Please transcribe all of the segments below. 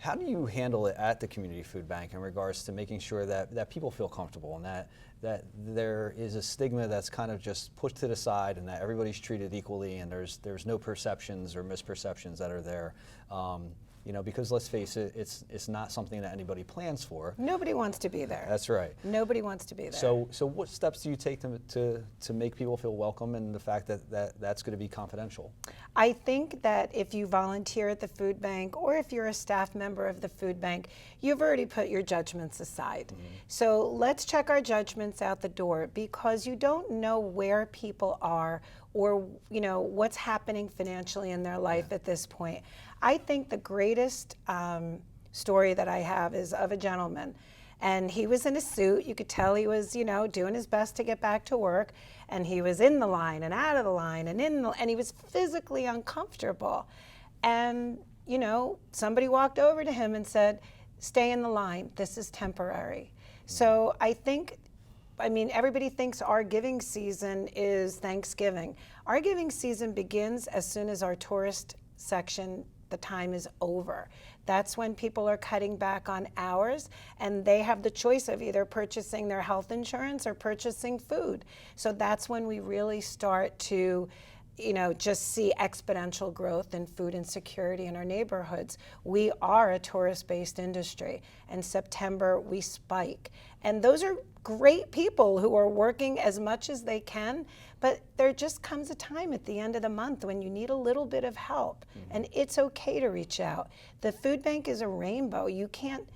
How do you handle it at the community food bank in regards to making sure that people feel comfortable and that there is a stigma that's kind of just pushed to the side and that everybody's treated equally and there's no perceptions or misperceptions that are there? You know, because let's face it, it's not something that anybody plans for. Nobody wants to be there. That's right. Nobody wants to be there. So what steps do you take to make people feel welcome and the fact that's going to be confidential? I think that if you volunteer at the food bank or if you're a staff member of the food bank, you've already put your judgments aside. Mm-hmm. So let's check our judgments out the door, because you don't know where people are or what's happening financially in their life at this point. I think the greatest story that I have is of a gentleman, and he was in a suit. You could tell he was, doing his best to get back to work, and he was in the line and out of the line and and he was physically uncomfortable. And, somebody walked over to him and said, "Stay in the line. This is temporary." So I think, everybody thinks our giving season is Thanksgiving. Our giving season begins as soon as our tourist section, the time is over. That's when people are cutting back on hours, and they have the choice of either purchasing their health insurance or purchasing food. So that's when we really start to just see exponential growth in food insecurity in our neighborhoods. We are a tourist-based industry, and September we spike. And those are great people who are working as much as they can, but there just comes a time at the end of the month when you need a little bit of help, and it's okay to reach out. The food bank is a rainbow. You can't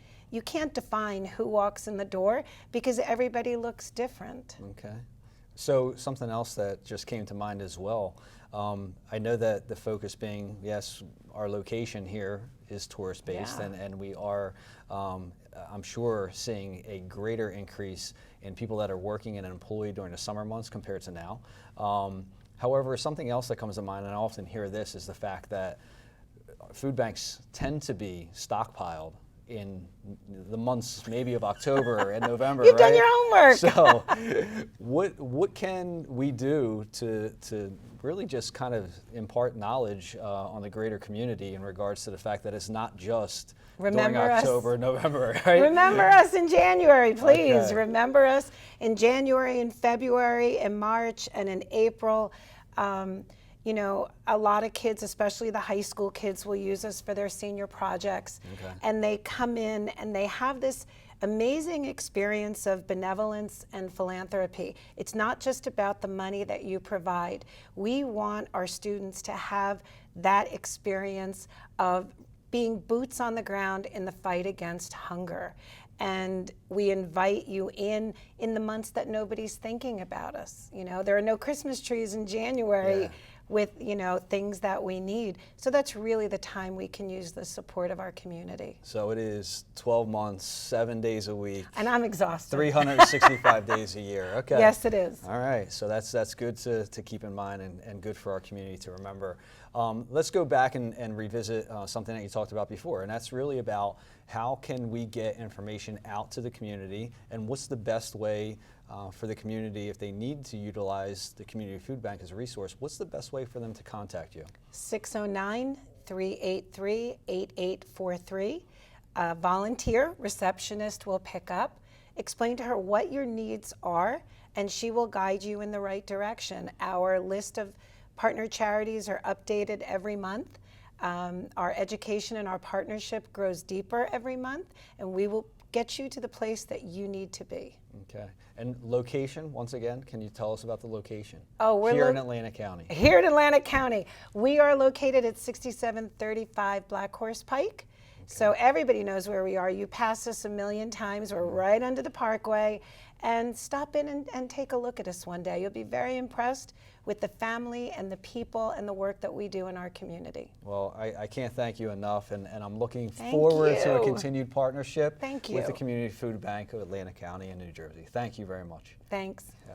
define who walks in the door because everybody looks different. Okay. So something else that just came to mind as well. I know that the focus being, yes, our location here is tourist-based, and we are, I'm sure, seeing a greater increase in people that are working and employed during the summer months compared to now. However, something else that comes to mind, and I often hear this, is the fact that food banks tend to be stockpiled in the months maybe of October and November. You've done your homework. So what can we do to really just kind of impart knowledge on the greater community in regards to the fact that it's not just during October, November, right? Remember us in January, please. Okay. Remember us in January, in February, in March, and in April. A lot of kids, especially the high school kids, will use us for their senior projects. Okay. And they come in and they have this amazing experience of benevolence and philanthropy. It's not just about the money that you provide. We want our students to have that experience of being boots on the ground in the fight against hunger. And we invite you in the months that nobody's thinking about us. There are no Christmas trees in January with, things that we need. So that's really the time we can use the support of our community. So it is 12 months, 7 days a week. And I'm exhausted. 365 days a year. Okay. Yes, it is. All right. So that's good to keep in mind and good for our community to remember. Let's go back and revisit something that you talked about before, and that's really about how can we get information out to the community, and what's the best way for the community, if they need to utilize the community food bank as a resource, what's the best way for them to contact you? 609-383-8843. A volunteer receptionist will pick up. Explain to her what your needs are, and she will guide you in the right direction. Our list of partner charities are updated every month. Our education and our partnership grows deeper every month, and we will get you to the place that you need to be. Okay. And location, once again, can you tell us about the location? Oh, we're here in Atlantic County. Here in Atlantic County. We are located at 6735 Black Horse Pike. Okay. So everybody knows where we are. You pass us a million times. We're right under the parkway. And stop in and take a look at us one day. You'll be very impressed with the family and the people and the work that we do in our community. Well, I can't thank you enough, and I'm looking forward to a continued partnership with the Community Food Bank of Atlantic County and New Jersey. Thank you very much. Thanks. Yeah.